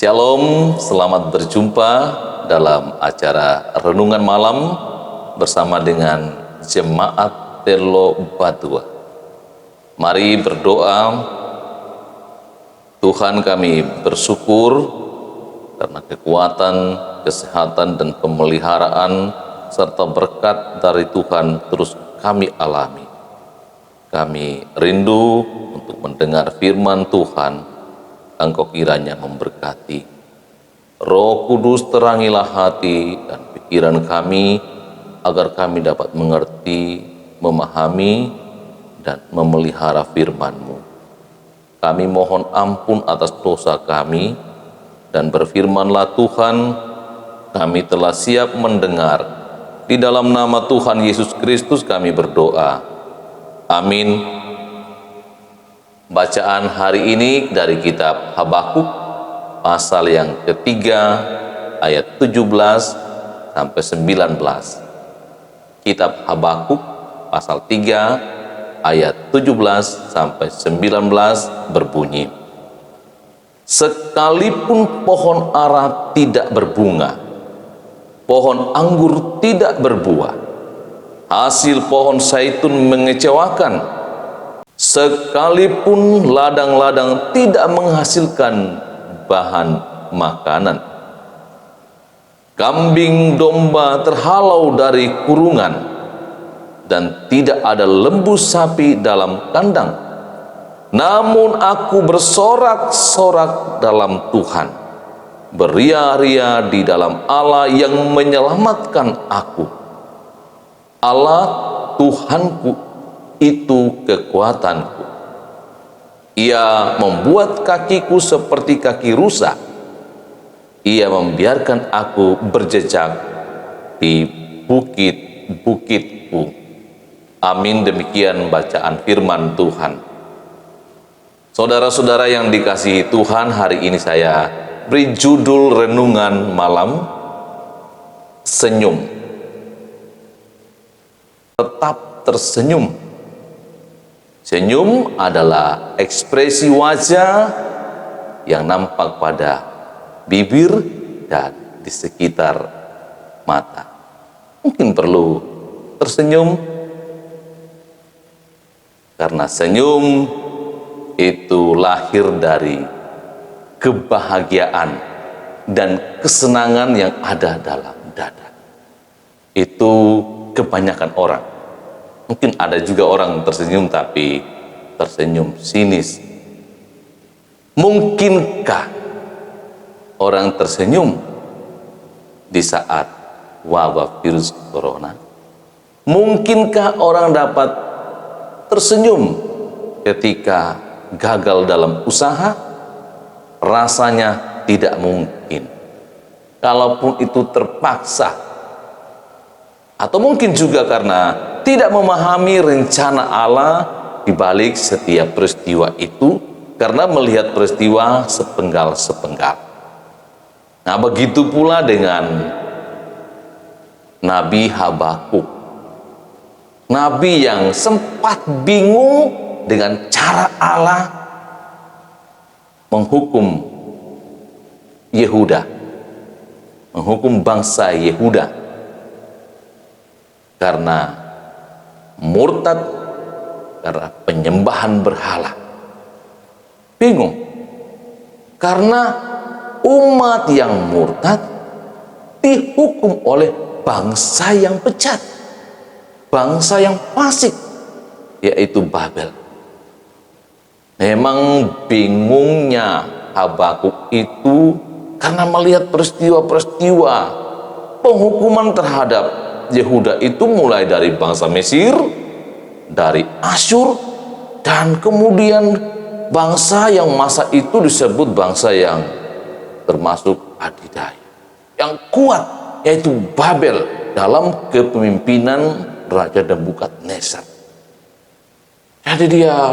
Shalom, selamat berjumpa dalam acara Renungan Malam bersama dengan Jemaat Telo Batua. Mari berdoa. Tuhan, kami bersyukur karena kekuatan, kesehatan, dan pemeliharaan serta berkat dari Tuhan terus kami alami. Kami rindu untuk mendengar firman Tuhan. Engkau kiranya memberkati. Roh Kudus, terangilah hati dan pikiran kami agar kami dapat mengerti, memahami, dan memelihara firman-Mu. Kami mohon ampun atas dosa kami, dan berfirmanlah Tuhan, kami telah siap mendengar. Di dalam nama Tuhan Yesus Kristus kami berdoa. Amin. Bacaan hari ini dari kitab Habakuk pasal yang ketiga ayat 17 sampai 19. Kitab Habakuk pasal 3 ayat 17 sampai 19 berbunyi, sekalipun pohon ara tidak berbunga, pohon anggur tidak berbuah, hasil pohon zaitun mengecewakan, sekalipun ladang-ladang tidak menghasilkan bahan makanan, kambing domba terhalau dari kurungan, dan tidak ada lembu sapi dalam kandang. Namun aku bersorak-sorak dalam Tuhan, beria-ria di dalam Allah yang menyelamatkan aku. Allah Tuhanku itu kekuatanku. Ia membuat kakiku seperti kaki rusa. Ia membiarkan aku berjejak di bukit-bukitku. Amin. Demikian bacaan firman Tuhan. Saudara-saudara yang dikasihi Tuhan, hari ini saya beri judul renungan malam, senyum. Tetap tersenyum. Senyum adalah ekspresi wajah yang nampak pada bibir dan di sekitar mata. Mungkin perlu tersenyum, karena senyum itu lahir dari kebahagiaan dan kesenangan yang ada dalam dada. Itu kebanyakan orang. Mungkin ada juga orang tersenyum tapi tersenyum sinis. Mungkinkah orang tersenyum di saat wabah virus corona? Mungkinkah orang dapat tersenyum ketika gagal dalam usaha? Rasanya tidak mungkin. Kalaupun itu terpaksa, atau mungkin juga karena tidak memahami rencana Allah di balik setiap peristiwa itu, karena melihat peristiwa sepenggal-sepenggal. Nah, begitu pula dengan Nabi Habakuk. Nabi yang sempat bingung dengan cara Allah menghukum Yehuda, menghukum bangsa Yehuda karena murtad, karena penyembahan berhala. Bingung karena umat yang murtad dihukum oleh bangsa yang bejat, bangsa yang fasik, yaitu Babel. Memang bingungnya Habakuk itu karena melihat peristiwa-peristiwa penghukuman terhadap Yehuda itu mulai dari bangsa Mesir, dari Asyur, dan kemudian bangsa yang masa itu disebut bangsa yang termasuk adidaya, yang kuat, yaitu Babel dalam kepemimpinan Raja Nebukadnezar. Jadi dia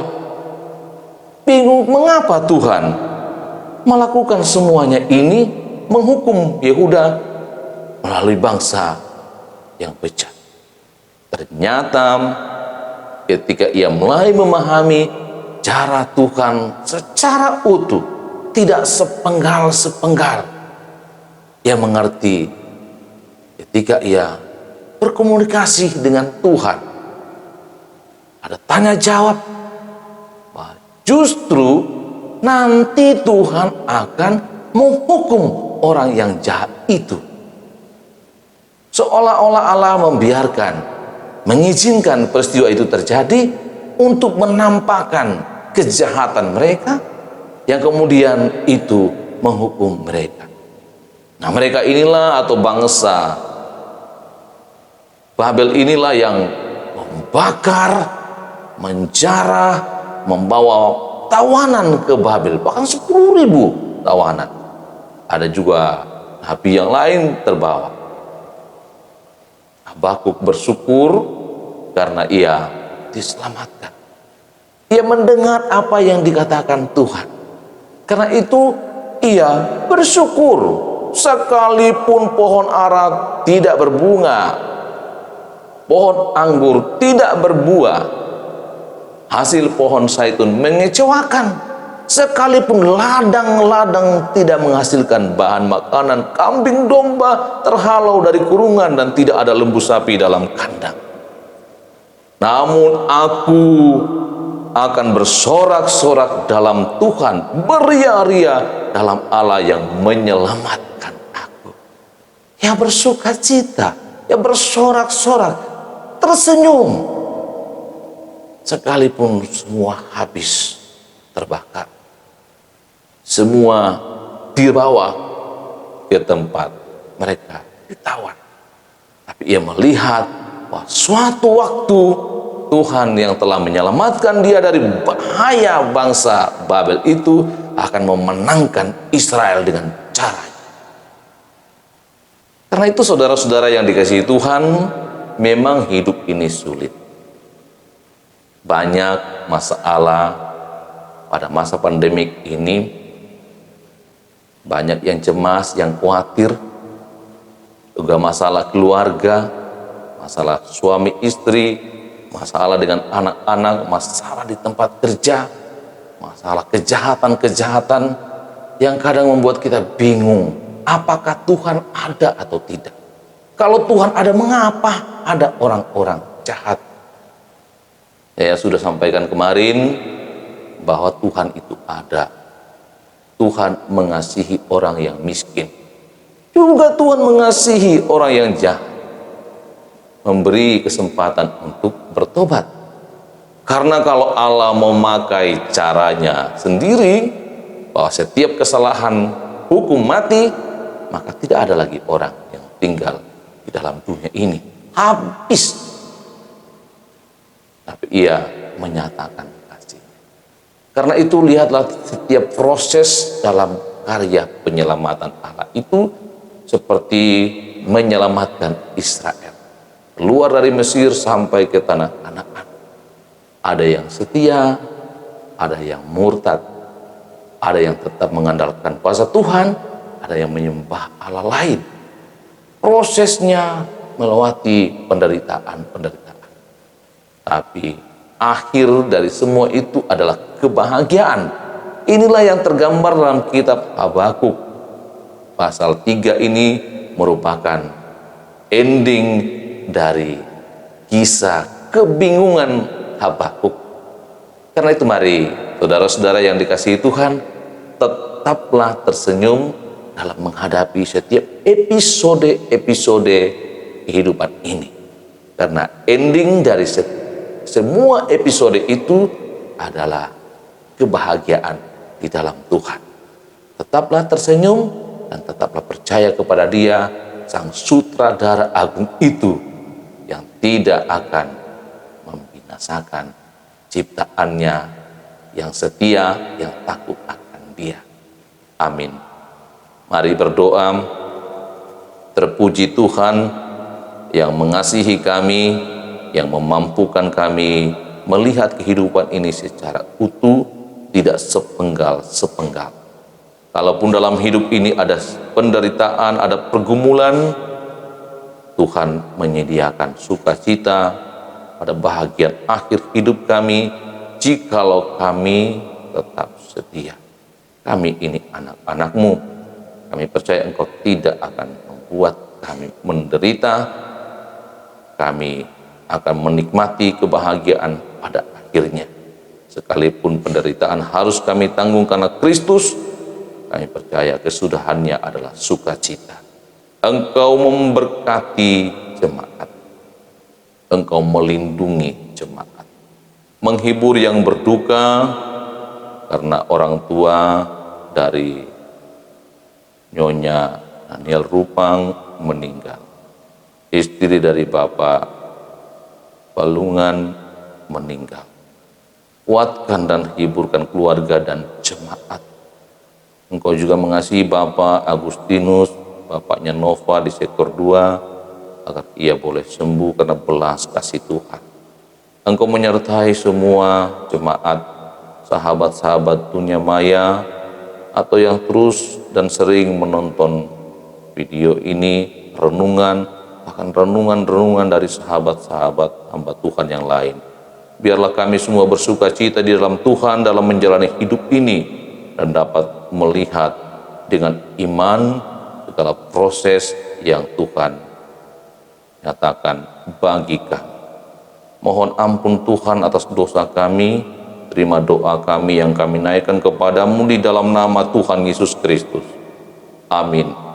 bingung mengapa Tuhan melakukan semuanya ini, menghukum Yehuda melalui bangsa yang bejat. Ternyata ketika ia mulai memahami cara Tuhan secara utuh, tidak sepenggal-sepenggal. Ia mengerti ketika ia berkomunikasi dengan Tuhan, ada tanya jawab, bahwa justru nanti Tuhan akan menghukum orang yang jahat itu. Seolah-olah Allah membiarkan, mengizinkan peristiwa itu terjadi untuk menampakkan kejahatan mereka, yang kemudian itu menghukum mereka. Nah, mereka inilah, atau bangsa Babel inilah, yang membakar, menjarah, membawa tawanan ke Babel, bahkan 10.000 tawanan. Ada juga nabi yang lain terbawa. Habakuk bersyukur karena ia diselamatkan. Ia mendengar apa yang dikatakan Tuhan. Karena itu ia bersyukur. Sekalipun pohon ara tidak berbunga, pohon anggur tidak berbuah, hasil pohon zaitun mengecewakan, sekalipun ladang-ladang tidak menghasilkan bahan makanan, kambing domba terhalau dari kurungan, dan tidak ada lembu sapi dalam kandang. Namun aku akan bersorak-sorak dalam Tuhan, beria-ria dalam Allah yang menyelamatkan aku. Ya bersuka cita, ya bersorak-sorak, tersenyum, sekalipun semua habis terbakar, semua dibawa ke tempat mereka ditawan. Tapi ia melihat bahwa suatu waktu Tuhan yang telah menyelamatkan dia dari bahaya bangsa Babel itu akan memenangkan Israel dengan caranya. Karena itu saudara-saudara yang dikasihi Tuhan, memang hidup ini sulit. Banyak masalah pada masa pandemik ini, banyak yang cemas, yang khawatir, juga masalah keluarga, masalah suami istri, masalah dengan anak-anak, masalah di tempat kerja, masalah kejahatan-kejahatan yang kadang membuat kita bingung. Apakah Tuhan ada atau tidak? Kalau Tuhan ada, mengapa ada orang-orang jahat? Saya sudah sampaikan kemarin bahwa Tuhan itu ada. Tuhan mengasihi orang yang miskin. Juga Tuhan mengasihi orang yang jahat. Memberi kesempatan untuk bertobat. Karena kalau Allah memakai caranya sendiri, bahwa setiap kesalahan hukum mati, maka tidak ada lagi orang yang tinggal di dalam dunia ini. Habis. Tapi ia menyatakan kasihnya. Karena itu lihatlah setiap proses dalam karya penyelamatan Allah itu seperti menyelamatkan Israel. Keluar dari Mesir sampai ke tanah Kanaan. Ada yang setia, ada yang murtad, ada yang tetap mengandalkan kuasa Tuhan, ada yang menyembah Allah lain. Prosesnya melewati penderitaan. Tapi akhir dari semua itu adalah kebahagiaan. Inilah yang tergambar dalam kitab Habakuk. Pasal 3 ini merupakan ending dari kisah kebingungan Habakuk. Karena itu mari saudara-saudara yang dikasihi Tuhan, tetaplah tersenyum dalam menghadapi setiap episode-episode kehidupan ini. Karena ending dari semua episode itu adalah kebahagiaan di dalam Tuhan. Tetaplah tersenyum dan tetaplah percaya kepada Dia, Sang Sutradara Agung itu, yang tidak akan membinasakan ciptaannya, yang setia, yang takut akan Dia. Amin. Mari berdoa. Terpuji Tuhan yang mengasihi kami, yang memampukan kami melihat kehidupan ini secara utuh, tidak sepenggal-sepenggal. Kalaupun dalam hidup ini ada penderitaan, ada pergumulan, Tuhan menyediakan sukacita pada bahagian akhir hidup kami, jikalau kami tetap setia. kami ini anak-anak-Mu. Kami percaya Engkau tidak akan membuat kami menderita. Kami akan menikmati kebahagiaan pada akhirnya. Sekalipun penderitaan harus kami tanggung karena Kristus, kami percaya kesudahannya adalah sukacita. Engkau memberkati jemaat. Engkau melindungi jemaat. Menghibur yang berduka karena orang tua dari Nyonya Daniel Rupang meninggal. Istri dari Bapak Balungan meninggal. Kuatkan dan hiburkan keluarga dan jemaat. Engkau juga mengasihi Bapak Agustinus, bapaknya Nova di sektor 2, agar ia boleh sembuh karena belas kasih Tuhan. Engkau menyertai semua jemaat, sahabat-sahabat dunia maya, atau yang terus dan sering menonton video ini, renungan, bahkan renungan-renungan dari sahabat-sahabat hamba Tuhan yang lain. Biarlah kami semua bersuka cita di dalam Tuhan dalam menjalani hidup ini, dan dapat melihat dengan iman segala proses yang Tuhan nyatakan bagi kami. Mohon ampun Tuhan atas dosa kami. Terima doa kami yang kami naikkan kepadamu di dalam nama Tuhan Yesus Kristus. Amin.